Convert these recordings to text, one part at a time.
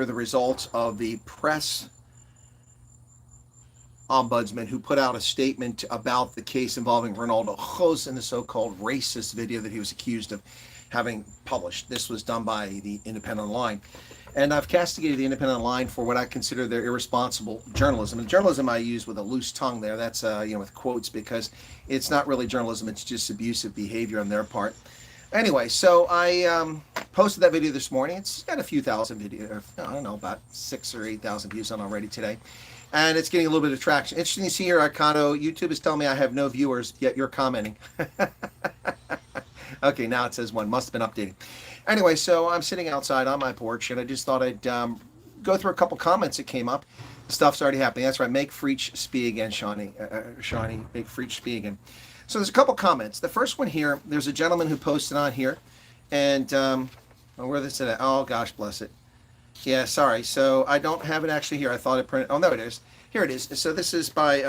the results of the press ombudsman who put out a statement about the case involving Renaldo Gouws and the so-called racist video that he was accused of having published. This was done by the Independent Line. And I've castigated the Independent Line for what I consider their irresponsible journalism. And journalism I use with a loose tongue there. That's, with quotes, because it's not really journalism. It's just abusive behavior on their part. Anyway, so I posted that video this morning. It's got a few thousand videos. I don't know, about 6,000 or 8,000 views on already today. And it's getting a little bit of traction. Interesting to see here, Arcano. YouTube is telling me I have no viewers, yet you're commenting. Okay, now it says one. Must have been updating. Anyway, so I'm sitting outside on my porch, and I just thought I'd go through a couple comments that came up. Stuff's already happening. That's right. Make Freach speak again, Shawnee. Make Freach speak again. So there's a couple comments. The first one here, there's a gentleman who posted on here, and where is it at? Oh, gosh, bless it. Yeah, sorry. So I don't have it actually here. I thought it printed. Oh, no, it is. Here it is. So this is by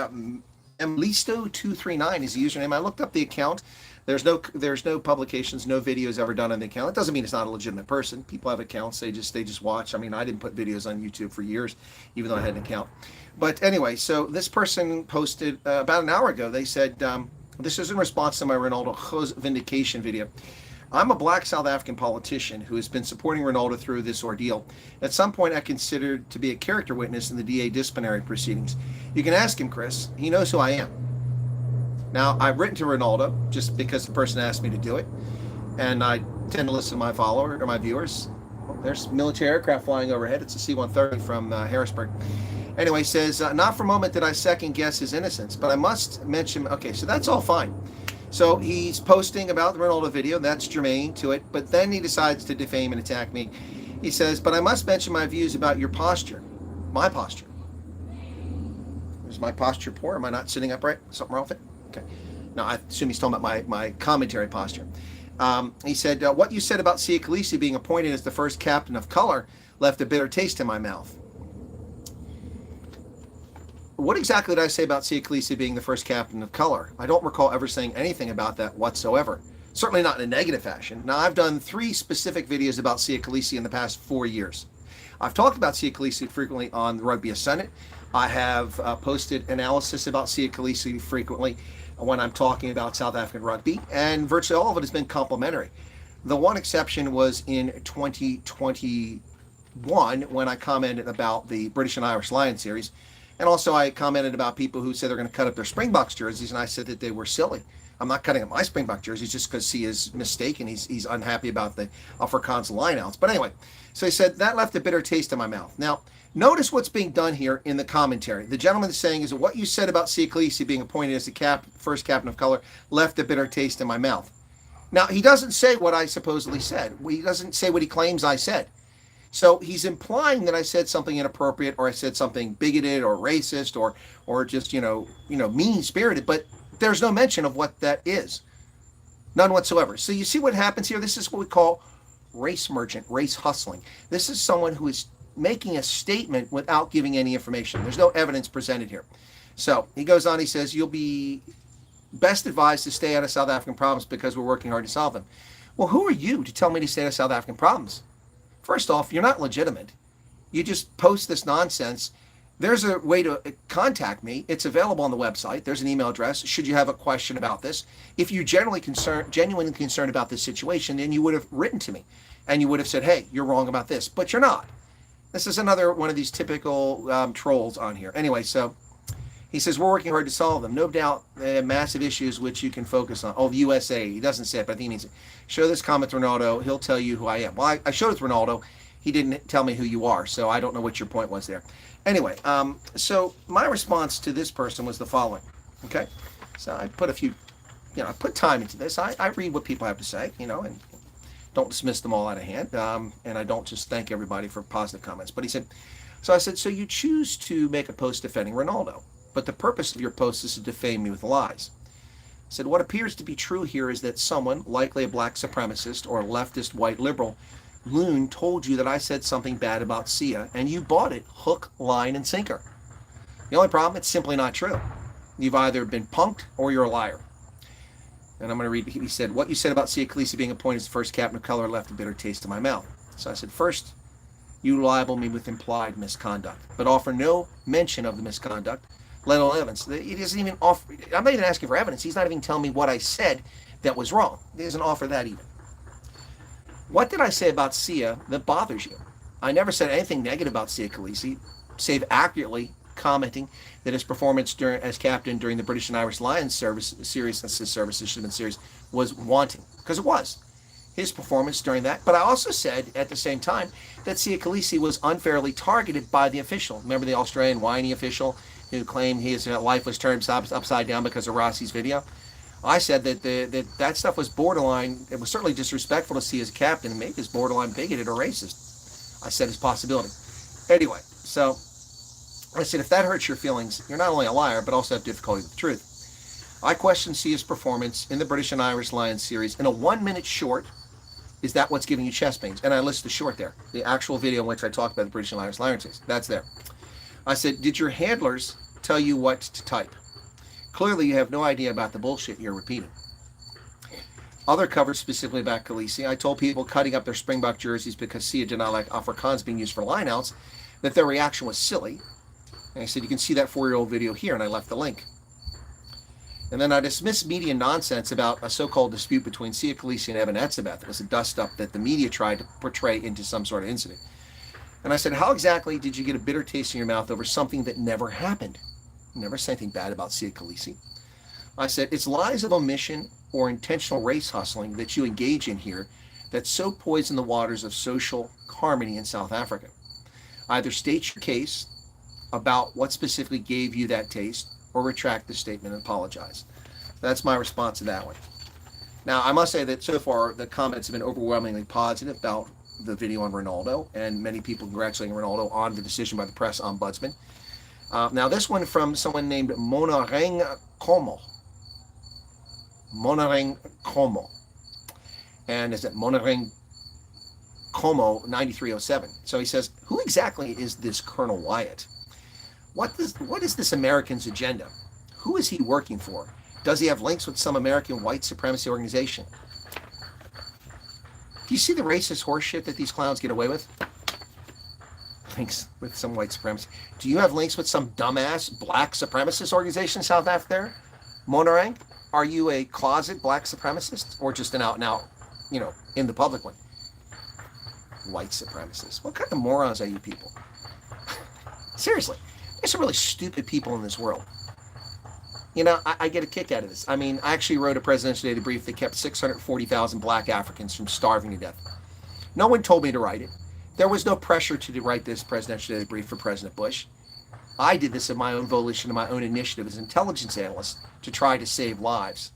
Mlisto239 is the username. I looked up the account. There's no publications, no videos ever done on the account. It doesn't mean it's not a legitimate person. People have accounts. They just watch. I mean, I didn't put videos on YouTube for years, even though I had an account. But anyway, so this person posted about an hour ago. They said, this is in response to my Renaldo Gouws Vindication video. I'm a black South African politician who has been supporting Ronaldo through this ordeal. At some point, I considered to be a character witness in the DA disciplinary proceedings. You can ask him, Chris. He knows who I am. Now, I've written to Ronaldo just because the person asked me to do it, and I tend to listen to my followers or my viewers. Well, there's military aircraft flying overhead. It's a C-130 from Harrisburg. Anyway, says, not for a moment did I second guess his innocence, but I must mention, okay, so that's all fine. So he's posting about the Ronaldo video, that's germane to it, but then he decides to defame and attack me. He says, but I must mention my views about your posture, my posture. Is my posture poor? Am I not sitting upright? Something wrong with it? Okay. Now, I assume he's talking about my commentary posture. He said, what you said about Siya Kolisi being appointed as the first captain of color left a bitter taste in my mouth. What exactly did I say about Siya Kolisi being the first captain of color? I don't recall ever saying anything about that whatsoever. Certainly not in a negative fashion. Now, I've done 3 specific videos about Siya Kolisi in the past 4 years. I've talked about Siya Kolisi frequently on the Rugby Senate. I have posted analysis about Siya Kolisi frequently when I'm talking about South African rugby, and virtually all of it has been complimentary. The one exception was in 2021 when I commented about the British and Irish Lions series, and also I commented about people who said they're going to cut up their Springboks jerseys, and I said that they were silly. I'm not cutting up my Springbok jerseys just because he is mistaken. He's unhappy about the Afrikaans lineouts. But anyway, so he said that left a bitter taste in my mouth. Now, notice what's being done here in the commentary. The gentleman is saying is that what you said about Siya Kolisi being appointed as the first captain of color left a bitter taste in my mouth. Now, he doesn't say what I supposedly said. He doesn't say what he claims I said. So he's implying that I said something inappropriate, or I said something bigoted or racist or just, mean-spirited, but there's no mention of what that is. None whatsoever. So you see what happens here? This is what we call race merchant, race hustling. This is someone who is making a statement without giving any information. There's no evidence presented here. So he goes on, he says, you'll be best advised to stay out of South African problems because we're working hard to solve them. Well, who are you to tell me to stay out of South African problems? First off, you're not legitimate. You just post this nonsense. There's a way to contact me. It's available on the website. There's an email address. Should you have a question about this? If you're genuinely concerned about this situation, then you would have written to me and you would have said, hey, you're wrong about this, but you're not. This is another one of these typical trolls on here. Anyway, so he says, we're working hard to solve them. No doubt they have massive issues which you can focus on. Oh, the USA. He doesn't say it, but I think he means it. Show this comment to Ronaldo. He'll tell you who I am. Well, I showed it to Ronaldo. He didn't tell me who you are, so I don't know what your point was there. Anyway, so my response to this person was the following. Okay? So I put a few, I put time into this. I read what people have to say, and don't dismiss them all out of hand. And I don't just thank everybody for positive comments. But he said, so I said, so you choose to make a post defending Ronaldo, but the purpose of your post is to defame me with lies. I said, what appears to be true here is that someone, likely a black supremacist or a leftist white liberal, loon told you that I said something bad about Siya, and you bought it hook, line, and sinker. The only problem, it's simply not true. You've either been punked or you're a liar. And I'm going to read, he said, what you said about Siya Kolisi being appointed as the first captain of color left a bitter taste in my mouth. So I said, first, you libel me with implied misconduct, but offer no mention of the misconduct, let alone evidence. He doesn't even offer. I'm not even asking for evidence. He's not even telling me what I said that was wrong. He doesn't offer that even. What did I say about Sia that bothers you? I never said anything negative about Sia Khaleesi, save accurately commenting that his performance as captain during the British and Irish Lions series was wanting, because it was his performance during that. But I also said at the same time that Sia Khaleesi was unfairly targeted by the official. Remember the Australian whiny official who claimed his life was turned upside down because of Rossi's video? I said that that stuff was borderline. It was certainly disrespectful to Sia as a captain, and maybe it's borderline bigoted or racist. I said it's a possibility. Anyway, so I said, if that hurts your feelings, you're not only a liar, but also have difficulty with the truth. I questioned Sia's performance in the British and Irish Lions series in a 1-minute short. Is that what's giving you chest pains? And I listed the short there, the actual video in which I talked about the British and Irish Lions series. That's there. I said, did your handlers tell you what to type? Clearly, you have no idea about the bullshit you're repeating. Other covers specifically about Khaleesi, I told people cutting up their Springbok jerseys because Sia did not like Afrikaans being used for lineouts, that their reaction was silly. And I said, you can see that 4-year-old video here, and I left the link. And then I dismissed media nonsense about a so-called dispute between Sia Khaleesi and Evan Etzebeth. It was a dust-up that the media tried to portray into some sort of incident. And I said, how exactly did you get a bitter taste in your mouth over something that never happened? Never said anything bad about Sia Khaleesi. I said, it's lies of omission or intentional race hustling that you engage in here that so poison the waters of social harmony in South Africa. Either state your case about what specifically gave you that taste, or retract the statement and apologize. That's my response to that one. Now, I must say that so far the comments have been overwhelmingly positive about the video on Ronaldo, and many people congratulating Ronaldo on the decision by the press ombudsman. Now, this one from someone named Monareng Como. Monareng Como. And is it Monareng Como 9307? So he says, who exactly is this Colonel Wyatt? What is this American's agenda? Who is he working for? Does he have links with some American white supremacy organization? Do you see the racist horseshit that these clowns get away with? Links with some white supremacy. Do you have links with some dumbass black supremacist organization south out there? Monarang, are you a closet black supremacist or just an out and out, in the public one? White supremacist. What kind of morons are you people? Seriously. There's some really stupid people in this world. I get a kick out of this. I mean, I actually wrote a presidential data brief that kept 640,000 black Africans from starving to death. No one told me to write it. There was no pressure to write this presidential data brief for President Bush. I did this of my own volition and my own initiative as an intelligence analyst to try to save lives.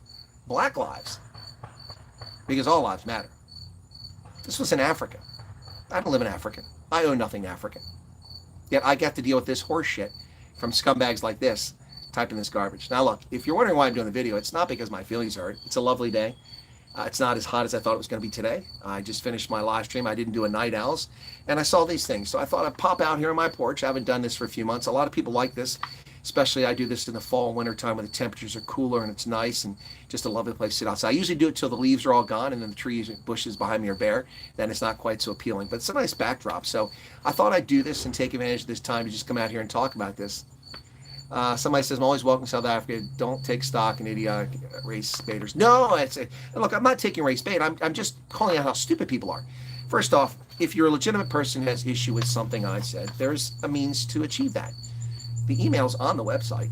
Black lives. Because all lives matter. This was in Africa. I don't live in Africa. I owe nothing to Africa. Yet I got to deal with this horse shit from scumbags like this, typing this garbage. Now look, if you're wondering why I'm doing the video, it's not because my feelings hurt. It's a lovely day. It's not as hot as I thought it was going to be today. I just finished my live stream. I didn't do a night owls, and I saw these things. So I thought I'd pop out here on my porch. I haven't done this for a few months. A lot of people like this, especially I do this in the fall and winter time when the temperatures are cooler and it's nice and just a lovely place to sit outside. I usually do it till the leaves are all gone and then the trees and bushes behind me are bare. Then it's not quite so appealing, but it's a nice backdrop. So I thought I'd do this and take advantage of this time to just come out here and talk about this. Somebody says, I'm always welcome to South Africa. Don't take stock in idiotic race baiters. No, look, I'm not taking race bait. I'm just calling out how stupid people are. First off, if you're a legitimate person who has issue with something I said, there's a means to achieve that. The email's on the website.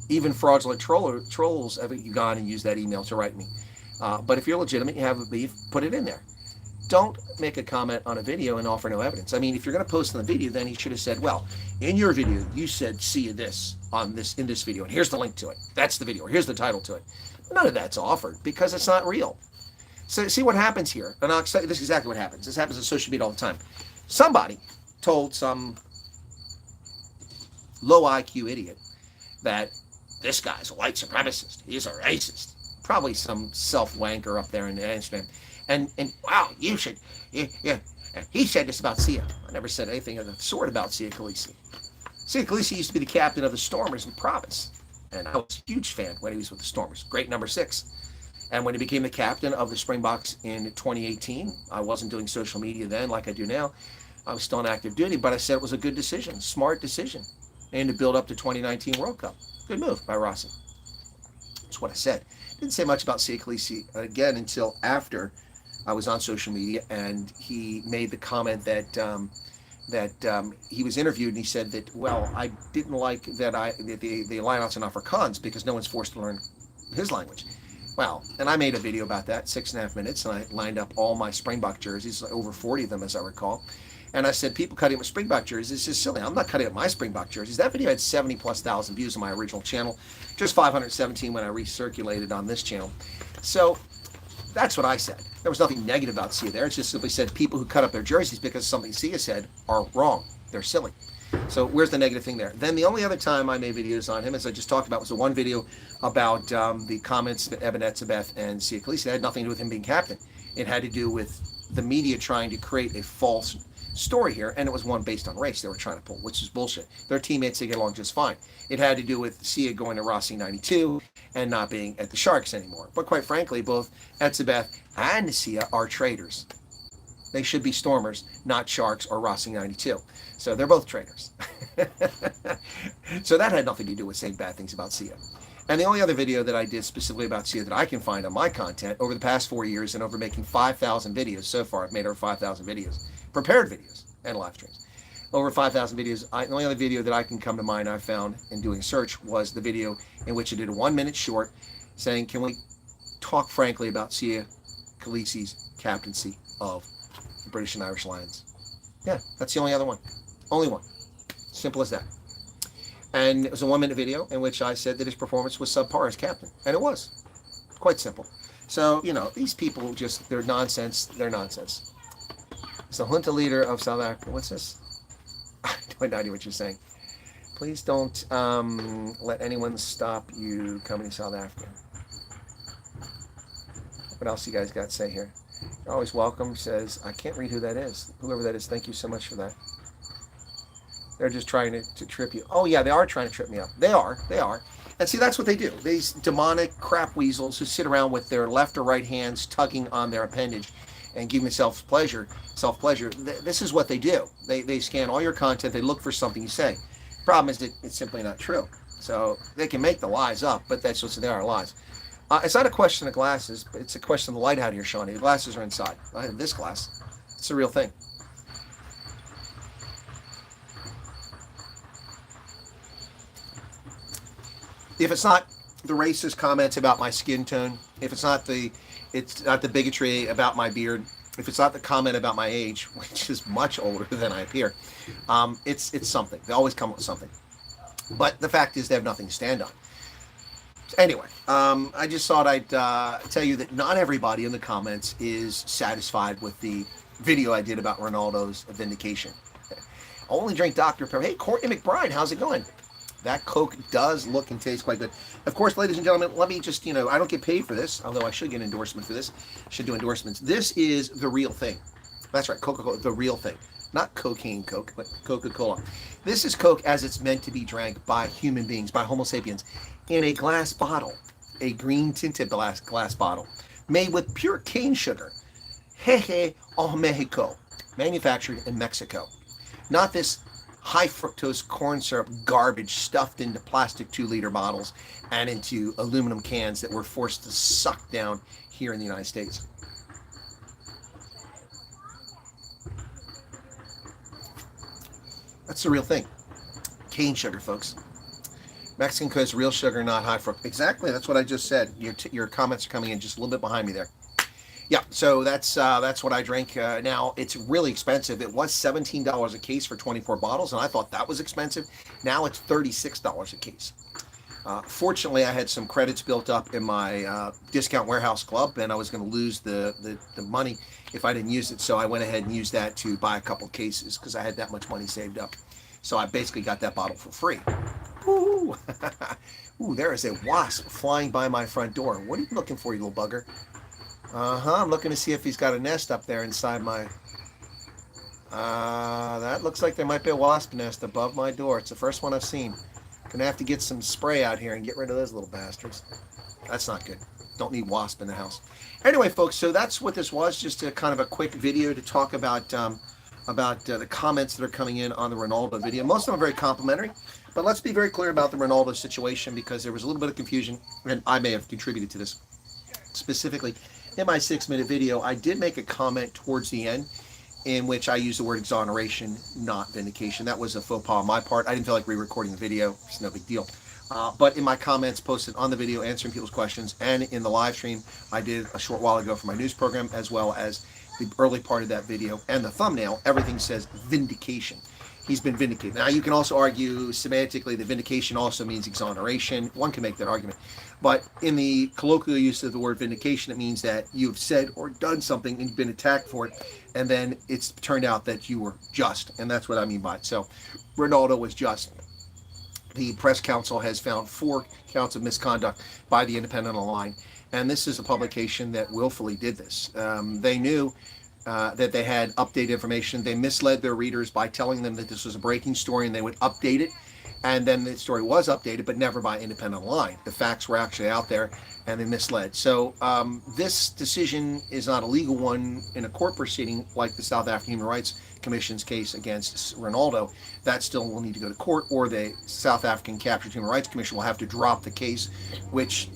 Even fraudulent trolls have gone and used that email to write me. But if you're legitimate, you have a beef, put it in there. Don't make a comment on a video and offer no evidence. I mean, if you're going to post on the video, then he should have said, well, in your video, you said see this in this video, and here's the link to it. That's the video, or here's the title to it. None of that's offered because it's not real. So see what happens here. And I'll tell you, this is exactly what happens. This happens on social media all the time. Somebody told some low IQ idiot that this guy's a white supremacist. He's a racist. Probably some self-wanker up there in Instagram. And wow, you should, yeah. He said this about Sia. I never said anything of the sort about Sia Khaleesi. Sia Khaleesi used to be the captain of the Stormers in Province. And I was a huge fan when he was with the Stormers. Great number 6. And when he became the captain of the Springboks in 2018, I wasn't doing social media then like I do now. I was still on active duty, but I said it was a good decision, smart decision, and to build up the 2019 World Cup. Good move by Rossi. That's what I said. Didn't say much about Sia Khaleesi again until after I was on social media, and he made the comment that he was interviewed, and he said that, well, I didn't like that the lineouts are not for cons because no one's forced to learn his language. Well, and I made a video about that, 6.5 minutes, and I lined up all my Springbok jerseys, over 40 of them as I recall. And I said, people cutting up Springbok jerseys, it's just silly. I'm not cutting up my Springbok jerseys. That video had 70+ thousand views on my original channel, just 517 when I recirculated on this channel. So that's what I said. There was nothing negative about Sia there. It just simply said people who cut up their jerseys because something Sia said are wrong. They're silly. So where's the negative thing there? Then the only other time I made videos on him, as I just talked about, was the one video about the comments that Eben Etzebeth and Sia Khaleesi. It had nothing to do with him being captain. It had to do with the media trying to create a false story here, and it was one based on race they were trying to pull, which is bullshit. Their teammates, they get along just fine. It had to do with Sia going to Rossi 92 and not being at the Sharks anymore. But quite frankly, both Etzebeth and Sia are traitors. They should be Stormers, not Sharks or Rossi 92. So they're both traitors. So that had nothing to do with saying bad things about Sia. And the only other video that I did specifically about Sia that I can find on my content over the past 4 years and over making 5,000 videos so far, I've made over 5,000 videos, prepared videos and live streams. Over 5,000 videos. The only other video that I can come to mind I found in doing a search was the video in which I did a 1 minute short saying, can we talk frankly about Sia Khaleesi's captaincy of the British and Irish Lions? Yeah, that's the only other one. Only one. Simple as that. And it was a 1 minute video in which I said that his performance was subpar as captain. And it was. Quite simple. So, you know, these people just, they're nonsense. They're nonsense. It's the junta leader of South Africa. What's this? I have no idea what you're saying. Please don't let anyone stop you coming to South Africa. What else you guys got to say here? You're always welcome, says, I can't read who that is. Whoever that is, thank you so much for that. They're just trying to trip you. Oh, yeah, they are trying to trip me up. They are. And see, that's what they do. These demonic crap weasels who sit around with their left or right hands tugging on their appendage and giving themselves self-pleasure. This is what they do. They scan all your content. They look for something you say. Problem is that it's simply not true. So they can make the lies up, but that's what they are, lies. It's not a question of glasses, but it's a question of the light out here, Shawnee. The glasses are inside. I have this glass. It's a real thing. If it's not the racist comments about my skin tone, if it's not the bigotry about my beard, if it's not the comment about my age, which is much older than I appear, it's something. They always come up with something. But the fact is they have nothing to stand on. Anyway, I just thought I'd tell you that not everybody in the comments is satisfied with the video I did about Ronaldo's vindication. I only drink Dr. Pepper. Hey, Courtney McBride, how's it going? That Coke does look and taste quite good. Of course, ladies and gentlemen, let me just, I don't get paid for this, although I should get an endorsement for this. Should do endorsements. This is the real thing. That's right, Coca-Cola, the real thing. Not cocaine Coke, but Coca-Cola. This is Coke as it's meant to be drank by human beings, by Homo sapiens, in a glass bottle, a green tinted glass bottle, made with pure cane sugar. Jeje au Mexico, manufactured in Mexico. Not this high fructose corn syrup garbage stuffed into plastic 2-liter bottles and into aluminum cans that we're forced to suck down here in the United States. That's the real thing. Cane sugar, folks. Mexican Coast, real sugar, not high fructose. Exactly, that's what I just said. Your comments are coming in just a little bit behind me there. Yeah, so that's what I drink now. It's really expensive. It was $17 a case for 24 bottles, and I thought that was expensive. Now it's $36 a case. Fortunately, I had some credits built up in my discount warehouse club, and I was going to lose the money if I didn't use it. So I went ahead and used that to buy a couple cases because I had that much money saved up. So I basically got that bottle for free. Ooh, ooh, there is a wasp flying by my front door. What are you looking for, you little bugger? I'm looking to see if he's got a nest up there inside my... that looks like there might be a wasp nest above my door. It's the first one I've seen. Gonna have to get some spray out here and get rid of those little bastards. That's not good. Don't need wasp in the house. Anyway, folks, so that's what this was. Just a kind of a quick video to talk about about the comments that are coming in on the Ronaldo video. Most of them are very complimentary, but let's be very clear about the Ronaldo situation, because there was a little bit of confusion, and I may have contributed to this. Specifically, in my 6-minute video, I did make a comment towards the end in which I used the word exoneration, not vindication. That was a faux pas on my part. I didn't feel like re-recording the video. It's no big deal. But in my comments posted on the video, answering people's questions, and in the live stream I did a short while ago for my news program, as well as the early part of that video and the thumbnail, everything says vindication. He's been vindicated. Now, you can also argue semantically that vindication also means exoneration. One can make that argument. But in the colloquial use of the word vindication, it means that you've said or done something and you've been attacked for it, and then it's turned out that you were just. And that's what I mean by it. So Ronaldo was just. The press council has found 4 counts of misconduct by the Independent Online. And this is a publication that willfully did this. They knew that they had updated information. They misled their readers by telling them that this was a breaking story and they would update it. And then the story was updated, but never by Independent Online. The facts were actually out there, and they misled. So this decision is not a legal one in a court proceeding like the South African Human Rights Commission's case against Ronaldo. That still will need to go to court, or the South African Captured Human Rights Commission will have to drop the case, which,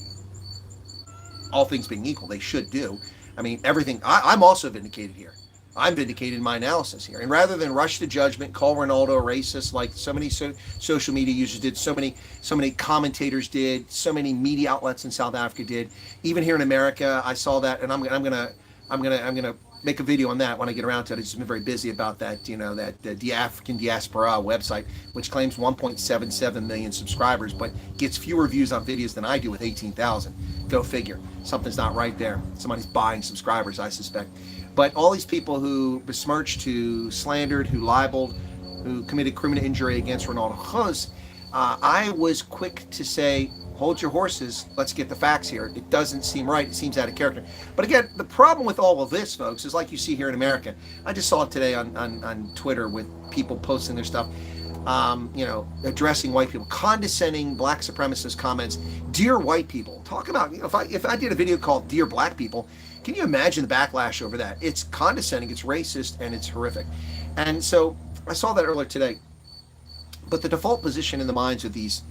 all things being equal, they should do. I mean, everything. I'm also vindicated here. I'm vindicated in my analysis here. And rather than rush to judgment, call Ronaldo a racist like so many social media users did, so many commentators did, so many media outlets in South Africa did, even here in America, I saw that, and I'm gonna make a video on that when I get around to it. I've just been very busy about that, the African Diaspora website, which claims 1.77 million subscribers, but gets fewer views on videos than I do with 18,000. Go figure. Something's not right there. Somebody's buying subscribers, I suspect. But all these people who besmirched, who slandered, who libeled, who committed criminal injury against Renaldo Gouws, I was quick to say, hold your horses, let's get the facts here. It doesn't seem right, it seems out of character. But again, the problem with all of this, folks, is like you see here in America. I just saw it today on Twitter with people posting their stuff, addressing white people, condescending black supremacist comments. Dear white people, talk about, if I did a video called Dear Black People, can you imagine the backlash over that? It's condescending, it's racist, and it's horrific. And so I saw that earlier today. But the default position in the minds of these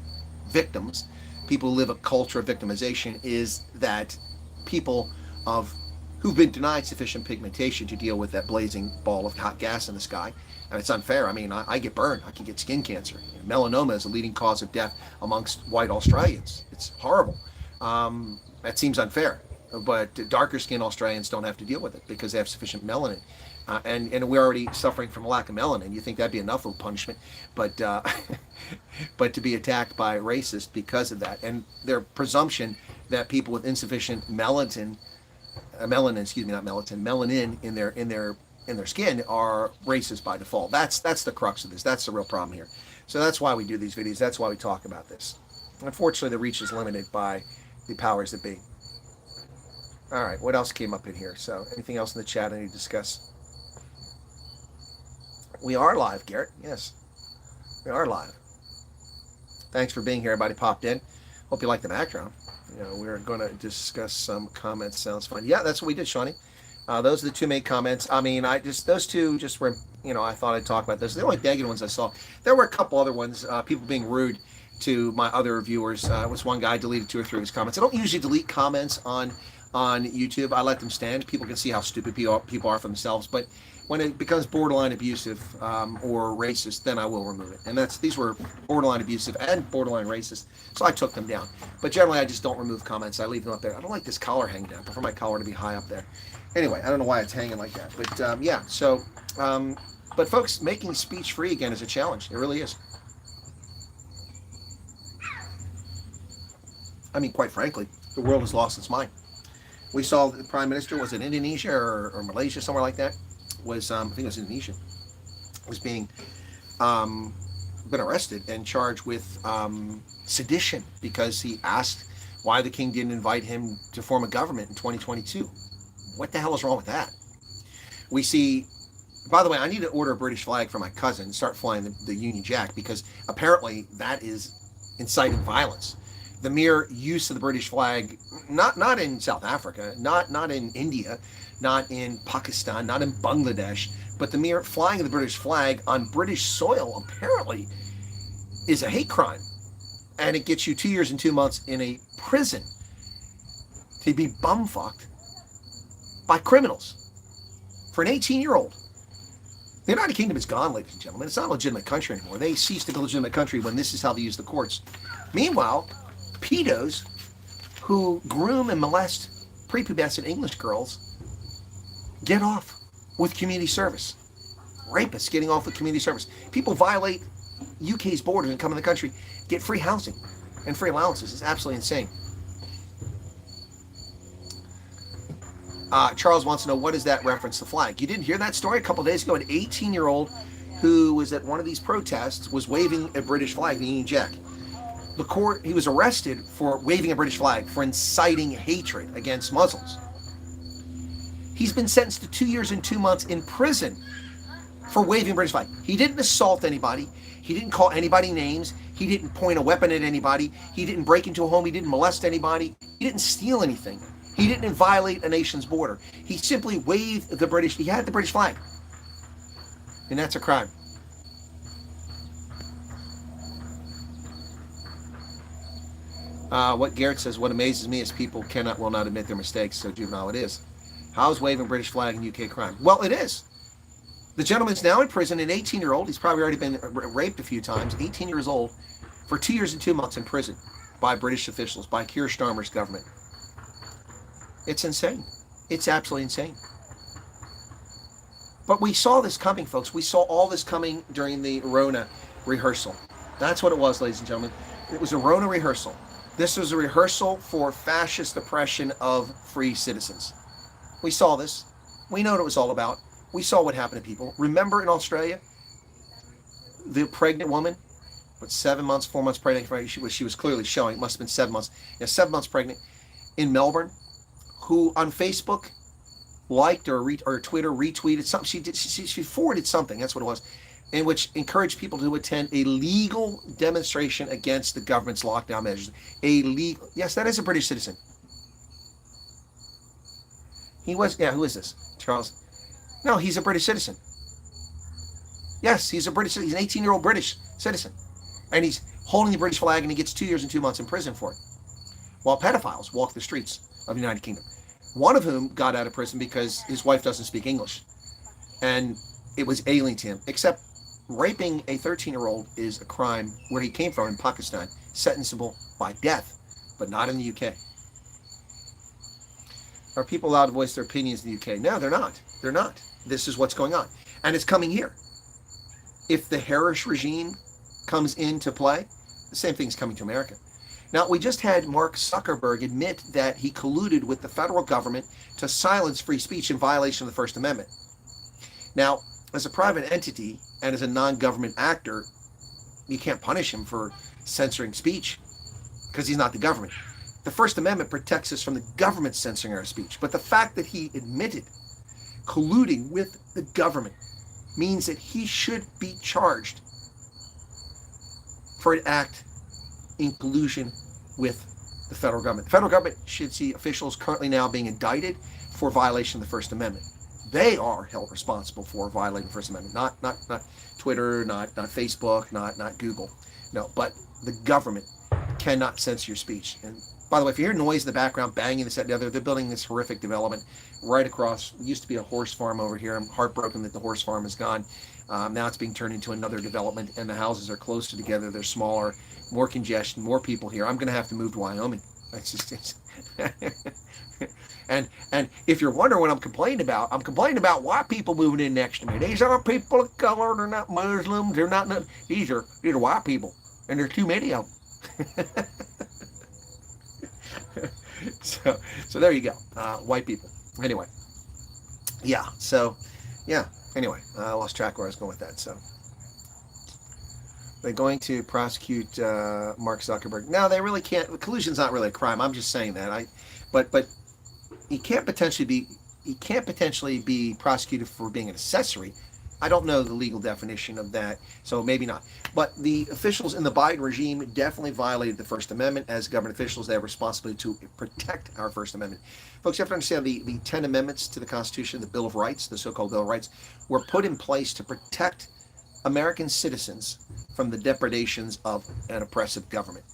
victims, people who live a culture of victimization, is that people who've been denied sufficient pigmentation to deal with that blazing ball of hot gas in the sky. And it's unfair. I mean, I get burned. I can get skin cancer. Melanoma is a leading cause of death amongst white Australians. It's horrible. That seems unfair. But darker skinned Australians don't have to deal with it because they have sufficient melanin. And we're already suffering from a lack of melanin. You think that'd be enough of a punishment, but but to be attacked by racists because of that, and their presumption that people with insufficient melanin in their skin are racist by default. That's the crux of this. That's the real problem here. So that's why we do these videos. That's why we talk about this. Unfortunately, the reach is limited by the powers that be. All right, what else came up in here? So anything else in the chat I need to discuss? We are live, Garrett. Yes, we are live. Thanks for being here. Everybody popped in. Hope you like the background. We're going to discuss some comments. Sounds fun. Yeah, that's what we did, Shawnee. Those are the 2 main comments. I mean, those 2 just were, I thought I'd talk about those. The only negative ones I saw. There were a couple other ones. People being rude to my other viewers. There was one guy deleted 2 or 3 of his comments. I don't usually delete comments on YouTube. I let them stand. People can see how stupid people are for themselves. But when it becomes borderline abusive or racist, then I will remove it. And these were borderline abusive and borderline racist, so I took them down. But generally, I just don't remove comments. I leave them up there. I don't like this collar hanging down. I prefer my collar to be high up there. Anyway, I don't know why it's hanging like that. But yeah, so, but folks, making speech free again is a challenge. It really is. I mean, quite frankly, the world has lost its mind. We saw the Prime Minister, was it Indonesia or Malaysia, somewhere like that? I think it was Indonesia, was been arrested and charged with sedition because he asked why the king didn't invite him to form a government in 2022. What the hell is wrong with that? We see, by the way, I need to order a British flag for my cousin and start flying the Union Jack, because apparently that is inciting violence. The mere use of the British flag, not in South Africa, not in India, not in Pakistan, not in Bangladesh, But the mere flying of the British flag on British soil apparently is a hate crime. And it gets you 2 years and 2 months in a prison to be bumfucked by criminals for an 18-year-old. The United Kingdom is gone, ladies and gentlemen. It's not a legitimate country anymore. They ceased to be a legitimate country when this is how they use the courts. Meanwhile, pedos who groom and molest prepubescent English girls get off with community service. Rapists getting off with community service. People violate UK's borders and come in the country, get free housing and free allowances. It's absolutely insane. Charles wants to know, what is that reference to flag? You didn't hear that story a couple of days ago? An 18-year-old who was at one of these protests was waving a British flag, the Union Jack. He was arrested for waving a British flag for inciting hatred against Muslims. He's been sentenced to 2 years and 2 months in prison for waving a British flag. He didn't assault anybody. He didn't call anybody names. He didn't point a weapon at anybody. He didn't break into a home. He didn't molest anybody. He didn't steal anything. He didn't violate a nation's border. He simply waved the British, he had the British flag. And that's a crime. What Garrett says, what amazes me is people will not admit their mistakes, so juvenile it is. How is waving British flag in UK crime? Well, it is. The gentleman's now in prison, an 18-year-old. He's probably already been raped a few times, 18 years old, for 2 years and 2 months in prison by British officials, by Keir Starmer's government. It's insane. It's absolutely insane. But we saw this coming, folks. We saw all this coming during the Rona rehearsal. That's what it was, ladies and gentlemen. It was a Rona rehearsal. This was a rehearsal for fascist oppression of free citizens. We saw this. We know what it was all about. We saw what happened to people. Remember in Australia, the pregnant woman, 7 months, 4 months pregnant, she was clearly showing, it must have been 7 months. 7 months pregnant in Melbourne, who on Facebook liked or Twitter retweeted something. She forwarded something, that's what it was, in which encouraged people to attend a legal demonstration against the government's lockdown measures. Yes, that is a British citizen. Who is this? Charles? No, he's a British citizen. Yes, he's a British citizen. He's an 18-year-old British citizen. And he's holding the British flag, and he gets 2 years and 2 months in prison for it. While pedophiles walk the streets of the United Kingdom. One of whom got out of prison because his wife doesn't speak English. And it was alien to him. Except raping a 13-year-old is a crime where he came from in Pakistan, sentenciable by death, but not in the UK. Are people allowed to voice their opinions in the UK? No, they're not. They're not. This is what's going on. And it's coming here. If the Harris regime comes into play, the same thing's coming to America. Now, we just had Mark Zuckerberg admit that he colluded with the federal government to silence free speech in violation of the First Amendment. Now, as a private entity and as a non-government actor, you can't punish him for censoring speech because he's not the government. The First Amendment protects us from the government censoring our speech. But the fact that he admitted colluding with the government means that he should be charged for an act in collusion with the federal government. The federal government should see officials currently now being indicted for violation of the First Amendment. They are held responsible for violating the First Amendment, not Twitter, not Facebook, not Google. No, but the government cannot censor your speech. And by the way, if you hear noise in the background, banging this, that, and the other, they're building this horrific development right across. It used to be a horse farm over here. I'm heartbroken that the horse farm is gone. Now it's being turned into another development, and the houses are closer together. They're smaller, more congestion, more people here. I'm going to have to move to Wyoming. That's just and if you're wondering what I'm complaining about white people moving in next to me. These aren't people of color. They're not Muslims. They're not. These are white people, and there's too many of them. So there you go, white people. Anyway, yeah. So yeah. Anyway, I lost track where I was going with that. So they're going to prosecute Mark Zuckerberg. Now they really can't. Collusion's not really a crime. I'm just saying that. But he can't potentially be prosecuted for being an accessory I don't know the legal definition of that, so maybe not. But the officials in the Biden regime definitely violated the First Amendment. As government officials, they have responsibility to protect our First Amendment. Folks, you have to understand the 10 amendments to the Constitution, the Bill of Rights, the so-called Bill of Rights, were put in place to protect American citizens from the depredations of an oppressive government.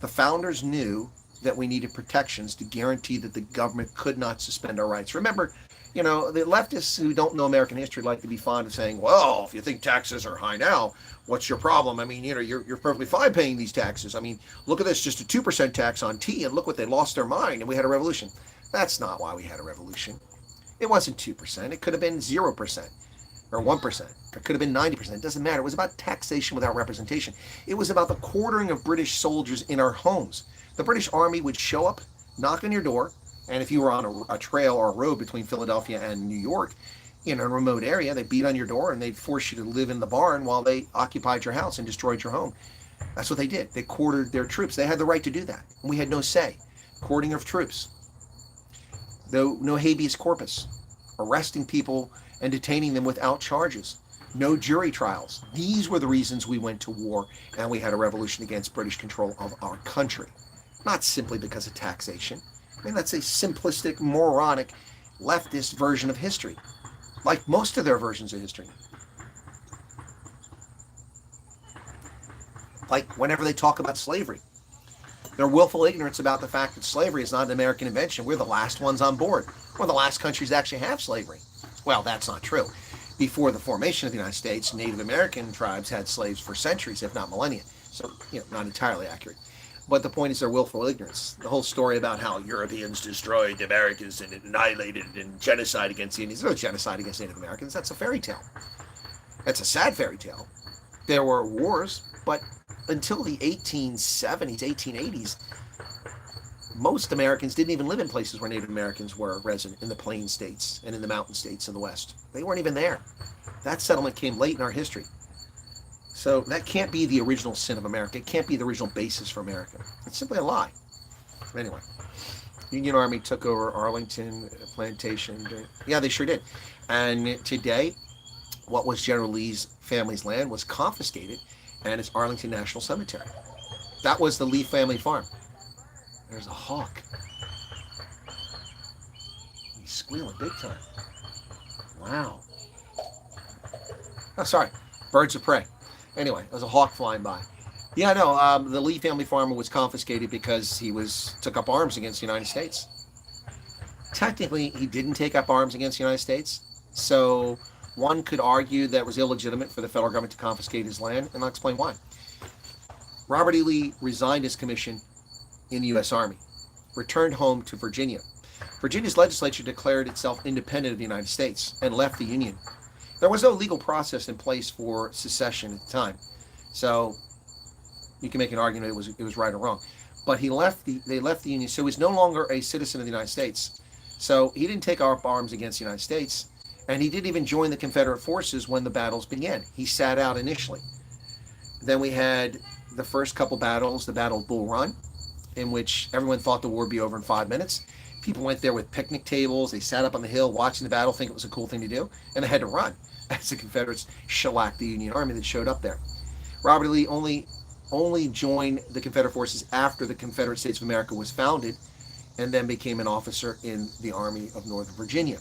The founders knew that we needed protections to guarantee that the government could not suspend our rights. Remember, the leftists who don't know American history like to be fond of saying, well, if you think taxes are high now, what's your problem? I mean, you're perfectly fine paying these taxes. I mean, look at this, just a 2% tax on tea, and look what they lost their mind, and we had a revolution. That's not why we had a revolution. It wasn't 2%. It could have been 0% or 1%. It could have been 90%. It doesn't matter. It was about taxation without representation. It was about the quartering of British soldiers in our homes. The British Army would show up, knock on your door, and if you were on a trail or a road between Philadelphia and New York, in a remote area, they'd beat on your door and they'd force you to live in the barn while they occupied your house and destroyed your home. That's what they did. They quartered their troops. They had the right to do that. And we had no say. Quartering of troops. No habeas corpus. Arresting people and detaining them without charges. No jury trials. These were the reasons we went to war and we had a revolution against British control of our country. Not simply because of taxation. I mean, that's a simplistic, moronic, leftist version of history, like most of their versions of history. Like whenever they talk about slavery, their willful ignorance about the fact that slavery is not an American invention. We're the last ones on board. We're the last countries to actually have slavery. Well, that's not true. Before the formation of the United States, Native American tribes had slaves for centuries, if not millennia. So, not entirely accurate. But the point is their willful ignorance. The whole story about how Europeans destroyed the Americans and annihilated and genocide against the Indians. There's no genocide against Native Americans. That's a fairy tale. That's a sad fairy tale. There were wars, but until the 1870s, 1880s, most Americans didn't even live in places where Native Americans were resident, in the plain states and in the mountain states in the West. They weren't even there. That settlement came late in our history. So that can't be the original sin of America. It can't be the original basis for America. It's simply a lie. Anyway, Union Army took over Arlington Plantation. Yeah, they sure did. And today, what was General Lee's family's land was confiscated, and it's Arlington National Cemetery. That was the Lee family farm. There's a hawk. He's squealing big time. Wow. Oh, sorry. Birds of prey. Anyway, there's a hawk flying by. Yeah, no, the Lee family farmer was confiscated because he took up arms against the United States. Technically, he didn't take up arms against the United States, so one could argue that it was illegitimate for the federal government to confiscate his land, and I'll explain why. Robert E. Lee resigned his commission in the U.S. Army, returned home to Virginia. Virginia's legislature declared itself independent of the United States and left the Union. There was no legal process in place for secession at the time, so you can make an argument it was right or wrong. But they left the Union, so he was no longer a citizen of the United States. So he didn't take up arms against the United States, and he didn't even join the Confederate forces when the battles began. He sat out initially. Then we had the first couple battles, the Battle of Bull Run, in which everyone thought the war would be over in 5 minutes. People went there with picnic tables. They sat up on the hill watching the battle, think it was a cool thing to do, and they had to run as the Confederates shellacked the Union Army that showed up there. Robert E. Lee only joined the Confederate forces after the Confederate States of America was founded, and then became an officer in the Army of Northern Virginia.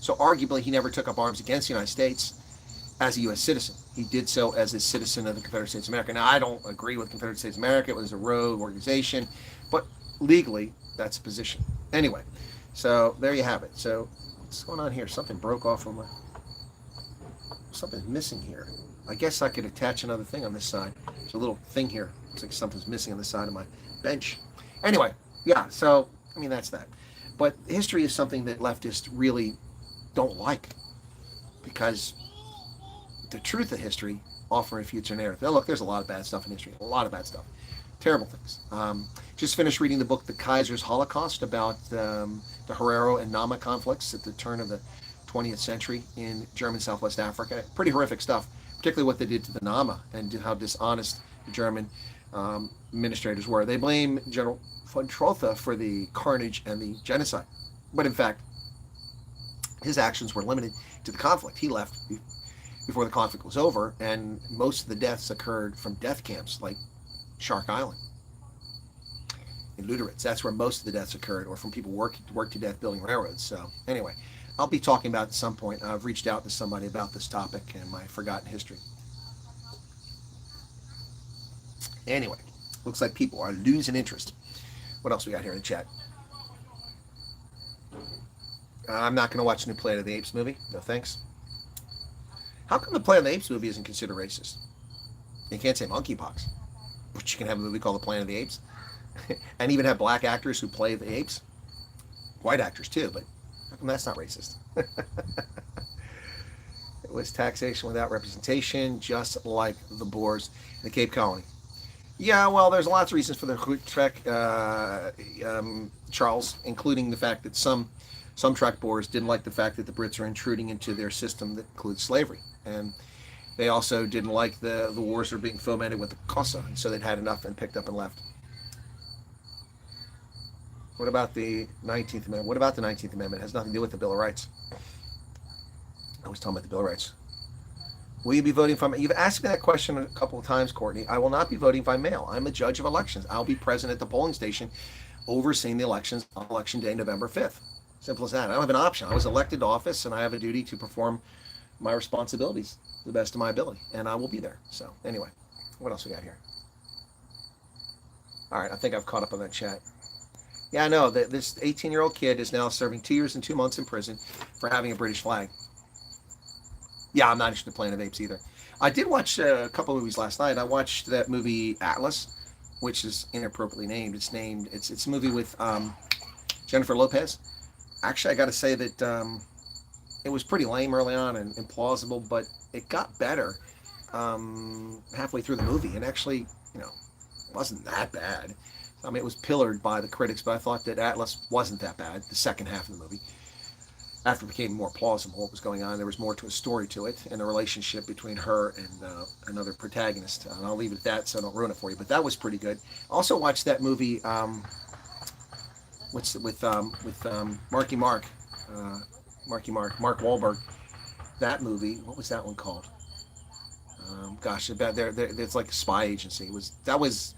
So arguably, he never took up arms against the United States as a U.S. citizen. He did so as a citizen of the Confederate States of America. Now, I don't agree with Confederate States of America. It was a rogue organization, but legally, that's a position. Anyway, so there you have it. So what's going on here? Something broke off of something's missing here. I guess I could attach another thing on this side. There's a little thing here. Looks like something's missing on the side of my bench. Anyway, yeah, so, I mean, that's that. But history is something that leftists really don't like, because the truth of history often refutes their narrative. Now, look, there's a lot of bad stuff in history. A lot of bad stuff. Terrible things. Just finished reading the book The Kaiser's Holocaust, about the Herero and Nama conflicts at the turn of the 20th century in German Southwest Africa. Pretty horrific stuff, particularly what they did to the Nama and how dishonest the German administrators were. They blame General von Trotha for the carnage and the genocide. But in fact, his actions were limited to the conflict. He left before the conflict was over, and most of the deaths occurred from death camps like Shark Island in Lüderitz. That's where most of the deaths occurred, or from people worked to death building railroads. So anyway, I'll be talking about it at some point. I've reached out to somebody about this topic and my forgotten history. Anyway, looks like people are losing interest. What else we got here in the chat? I'm not going to watch the new Planet of the Apes movie. No thanks. How come the Planet of the Apes movie isn't considered racist? You can't say monkeypox, but you can have a movie called The Planet of the Apes, and even have black actors who play the apes. White actors too, but how come that's not racist? It was taxation without representation, just like the Boers in the Cape Colony. Yeah, well, there's lots of reasons for the Trek, Charles, including the fact that some Trek Boers didn't like the fact that the Brits are intruding into their system that includes slavery. And they also didn't like the wars that were being fomented with the Xhosa, and so they'd had enough and picked up and left. What about the 19th Amendment? What about the 19th Amendment? It has nothing to do with the Bill of Rights. I was talking about the Bill of Rights. Will you be voting by mail? You've asked me that question a couple of times, Courtney. I will not be voting by mail. I'm a judge of elections. I'll be present at the polling station overseeing the elections on Election Day, November 5th. Simple as that. I don't have an option. I was elected to office, and I have a duty to perform my responsibilities to the best of my ability, and I will be there. So anyway, what else we got here? All right, I think I've caught up on that chat. Yeah, I know that this 18-year-old kid is now serving 2 years and 2 months in prison for having a British flag. Yeah, I'm not interested in Planet of Apes either. I did watch a couple of movies last night. I watched that movie Atlas, which is inappropriately named. It's a movie with Jennifer Lopez. Actually, I got to say that it was pretty lame early on and implausible, but it got better halfway through the movie, and actually, wasn't that bad. I mean, it was pillared by the critics, but I thought that Atlas wasn't that bad, the second half of the movie. After it became more plausible what was going on, there was more to a story to it, and the relationship between her and another protagonist. And I'll leave it at that so I don't ruin it for you, but that was pretty good. Also watched that movie, with Marky Mark, Mark Wahlberg. That movie, what was that one called? Gosh, about there, it's like a spy agency. That was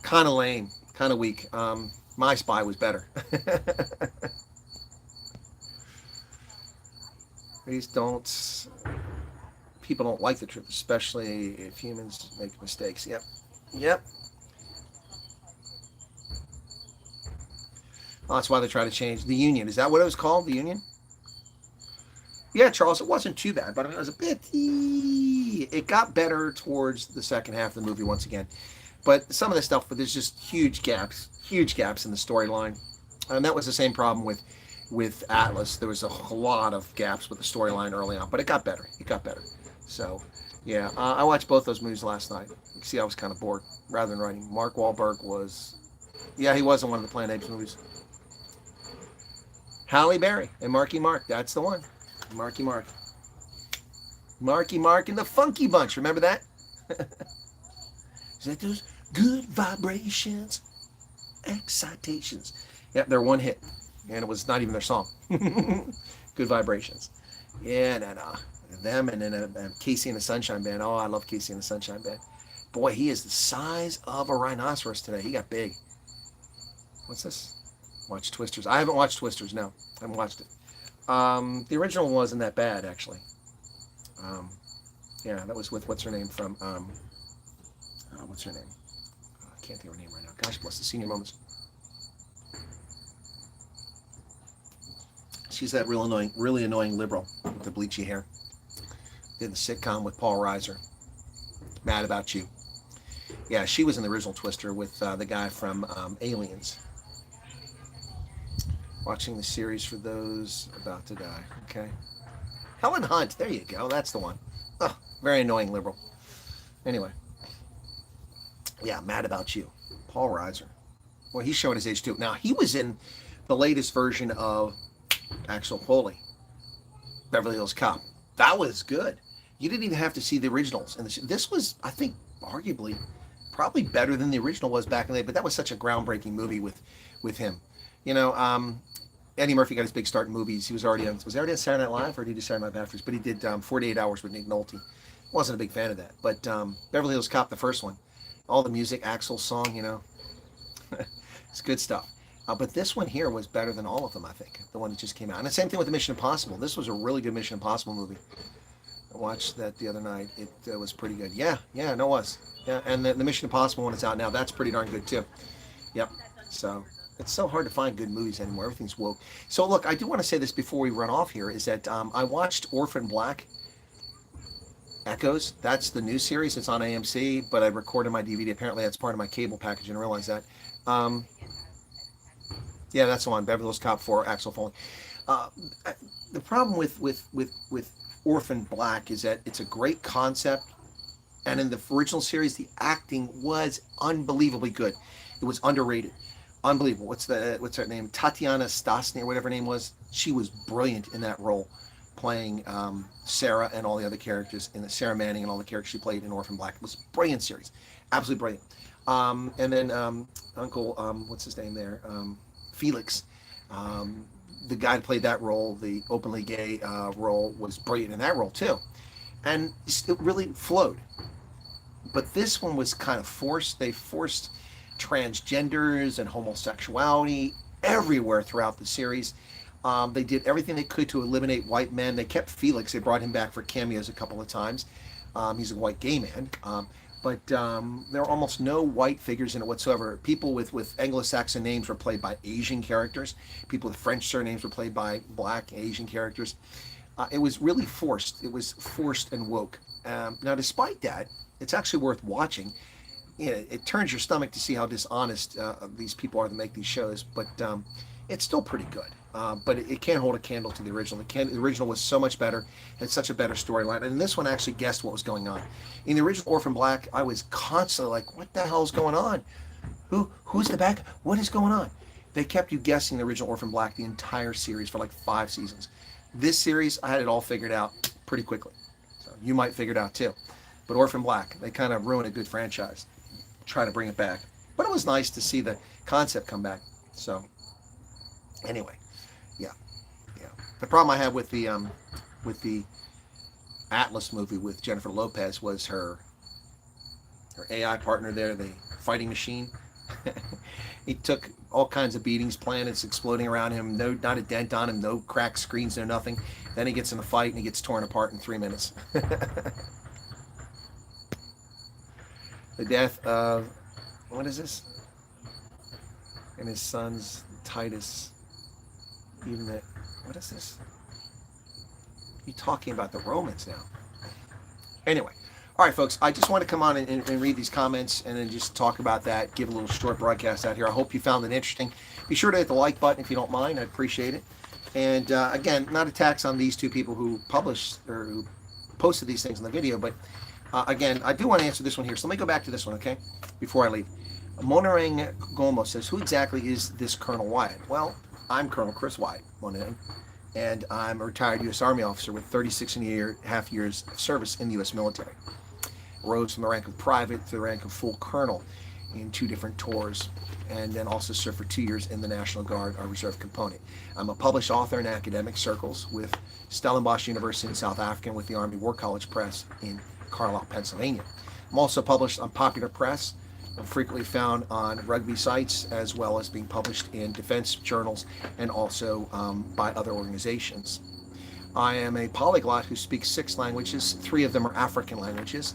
kind of lame, kind of weak. My Spy was better. People don't like the truth, especially if humans make mistakes. Yep. Oh, that's why they try to change the Union. Is that what it was called, the Union? Yeah, Charles, it wasn't too bad, but it was a bit... It got better towards the second half of the movie once again. But some of the stuff, there's just huge gaps in the storyline. And that was the same problem with Atlas. There was a lot of gaps with the storyline early on, but it got better. So, yeah, I watched both those movies last night. You can see I was kind of bored rather than writing. Mark Wahlberg he was in one of the Planet Apes movies. Halle Berry and Marky Mark, that's the one. Marky Mark and the Funky Bunch, remember that? Is that those good vibrations, excitations? Yep, they're one hit, and it was not even their song. Good vibrations. Yeah, them and then Casey and the Sunshine Band. Oh, I love Casey and the Sunshine Band. Boy, he is the size of a rhinoceros today. He got big. What's this? Watch Twisters. I haven't watched Twisters, no. I haven't watched it. The original wasn't that bad, actually. Yeah, that was with what's her name from, what's her name? I can't think of her name right now. Gosh bless the senior moments. She's that really annoying liberal with the bleachy hair. Did the sitcom with Paul Reiser. Mad About You. Yeah, she was in the original Twister with the guy from Aliens. Watching the series for those about to die. Okay. Helen Hunt. There you go. That's the one. Oh, very annoying liberal. Anyway. Yeah, Mad About You. Paul Reiser. Well, he's showing his age too. Now, he was in the latest version of Axel Foley, Beverly Hills Cop. That was good. You didn't even have to see the originals. And this was, I think, arguably, probably better than the original was back in the day. But that was such a groundbreaking movie with him. Eddie Murphy got his big start in movies. He was already on Saturday Night Live, or did he do Saturday Night Afterwards? But he did 48 Hours with Nick Nolte. Wasn't a big fan of that. But Beverly Hills Cop, the first one, all the music, Axl's song, it's good stuff. But this one here was better than all of them, I think. The one that just came out. And the same thing with the Mission Impossible. This was a really good Mission Impossible movie. I watched that the other night. It was pretty good. Yeah, no, it was. Yeah, and the Mission Impossible one is out now. That's pretty darn good too. Yep. So it's so hard to find good movies anymore. Everything's woke. So look, I do want to say this before we run off here, is that I watched Orphan Black Echoes. That's the new series. It's on AMC, but I recorded my DVD. Apparently that's part of my cable package. I didn't realize that. Yeah, that's the one. Beverly Hills Cop 4, Axel Foley. The problem with Orphan Black is that it's a great concept, and in the original series, the acting was unbelievably good. It was underrated, unbelievable. What's her name? Tatiana Stasny, or whatever her name was. She was brilliant in that role, playing Sarah and all the other characters, in the Sarah Manning and all the characters she played in Orphan Black. It was a brilliant series, absolutely brilliant. And then Uncle, what's his name there? Felix, the guy who played that role, the openly gay role, was brilliant in that role too, and it really flowed. But this one was kind of forced. They forced transgenders and homosexuality everywhere throughout the series. They did everything they could to eliminate white men. They kept Felix. They brought him back for cameos a couple of times. He's a white gay man. But there are almost no white figures in it whatsoever. People with Anglo-Saxon names were played by Asian characters. People with French surnames were played by Black Asian characters. It was really forced. It was forced and woke. Now, despite that, it's actually worth watching. It turns your stomach to see how dishonest these people are to make these shows, but it's still pretty good. But it can't hold a candle to the original. The original was so much better, had such a better storyline, and this one actually guessed what was going on. In the original Orphan Black, I was constantly like, what the hell is going on? Who's the bad guy? What is going on? They kept you guessing the original Orphan Black the entire series for like 5 seasons. This series, I had it all figured out pretty quickly. So you might figure it out too. But Orphan Black, they kind of ruined a good franchise. Try to bring it back. But it was nice to see the concept come back. So anyway. Yeah. The problem I had with the Atlas movie with Jennifer Lopez was her AI partner there, the fighting machine. He took all kinds of beatings, planets exploding around him, not a dent on him, no cracked screens, no nothing. Then he gets in a fight and he gets torn apart in 3 minutes. The death of, what is this? And his son's Titus. Even that, what is this? You're talking about the Romans now. Anyway, all right, folks, I just want to come on and read these comments and then just talk about that, give a little short broadcast out here. I hope you found it interesting. Be sure to hit the like button if you don't mind. I'd appreciate it. And again, not attacks on these two people who published or who posted these things in the video, but again, I do want to answer this one here. So let me go back to this one, okay, before I leave. Monorang Gomo says, who exactly is this Colonel Wyatt? Well, I'm Colonel Chris Wyatt, and I'm a retired U.S. Army officer with 36.5 years of service in the U.S. military. Rose from the rank of private to the rank of full colonel in 2 different tours, and then also served for 2 years in the National Guard, our reserve component. I'm a published author in academic circles with Stellenbosch University in South Africa and with the Army War College Press in Carlisle, Pennsylvania. I'm also published on Popular Press. I'm frequently found on rugby sites, as well as being published in defense journals and also by other organizations. I am a polyglot who speaks 6 languages. 3 of them are African languages.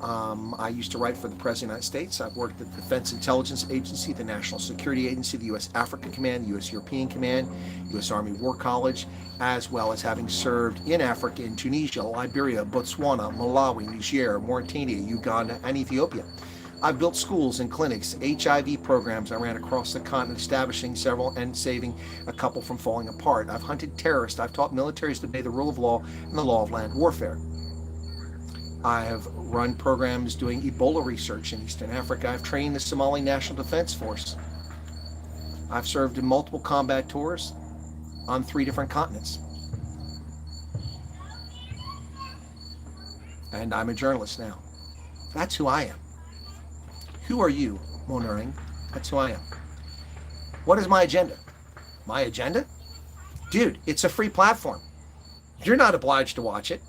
I used to write for the President of the United States. I've worked at the Defense Intelligence Agency, the National Security Agency, the U.S. Africa Command, U.S. European Command, U.S. Army War College, as well as having served in Africa in Tunisia, Liberia, Botswana, Malawi, Niger, Mauritania, Uganda, and Ethiopia. I've built schools and clinics, HIV programs I ran across the continent, establishing several and saving a couple from falling apart. I've hunted terrorists. I've taught militaries to obey the rule of law and the law of land warfare. I have run programs doing Ebola research in Eastern Africa. I've trained the Somali National Defense Force. I've served in multiple combat tours on 3 different continents. And I'm a journalist now. That's who I am. Who are you, Monoring? That's who I am. What is my agenda? My agenda Dude, it's a free platform. You're not obliged to watch it.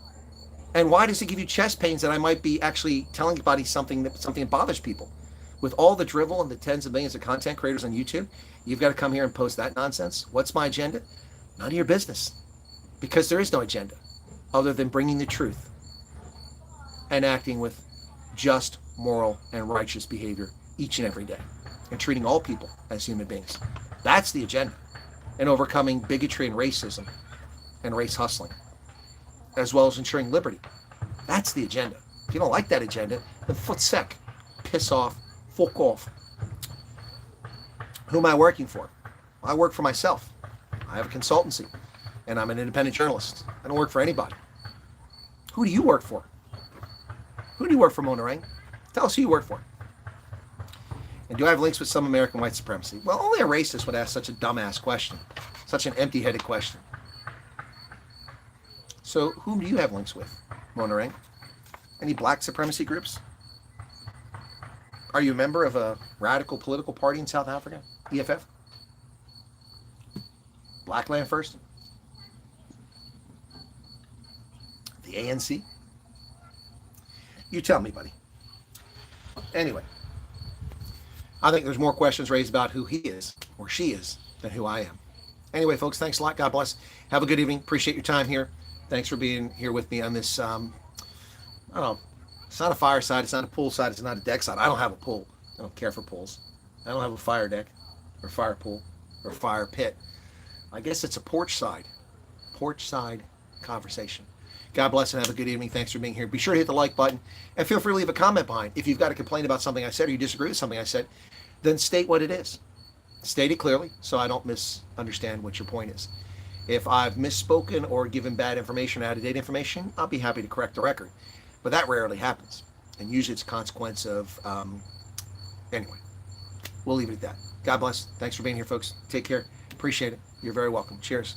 And why does it give you chest pains that I might be actually telling somebody something that bothers people? With all the drivel and the tens of millions of content creators on YouTube, you've got to come here and post that nonsense. What's my agenda? None of your business. Because there is no agenda other than bringing the truth and acting with just, moral, and righteous behavior each and every day, and treating all people as human beings. That's the agenda. And overcoming bigotry and racism and race hustling, as well as ensuring liberty. That's the agenda. If you don't like that agenda, then foot-sec, piss off, fuck off. Who am I working for? I work for myself. I have a consultancy, and I'm an independent journalist. I don't work for anybody. Who do you work for? Who do you work for, Monterey? Tell us who you work for. And do I have links with some American white supremacy? Well, only a racist would ask such a dumbass question, such an empty-headed question. So whom do you have links with, Monterey? Any black supremacy groups? Are you a member of a radical political party in South Africa? EFF? Black Land First? The ANC? You tell me, buddy. Anyway, I think there's more questions raised about who he is or she is than who I am. Anyway, folks, thanks a lot. God bless. Have a good evening. Appreciate your time here. Thanks for being here with me on this, I don't know, it's not a fireside, it's not a pool side, it's not a deck side. I don't have a pool. I don't care for pools. I don't have a fire deck or fire pool or fire pit. I guess it's a porch side conversation. God bless and have a good evening. Thanks for being here. Be sure to hit the like button and feel free to leave a comment behind. If you've got a complaint about something I said or you disagree with something I said, then state what it is. State it clearly so I don't misunderstand what your point is. If I've misspoken or given bad information or out-of-date information, I'll be happy to correct the record. But that rarely happens. And usually it's a consequence of, anyway, we'll leave it at that. God bless. Thanks for being here, folks. Take care. Appreciate it. You're very welcome. Cheers.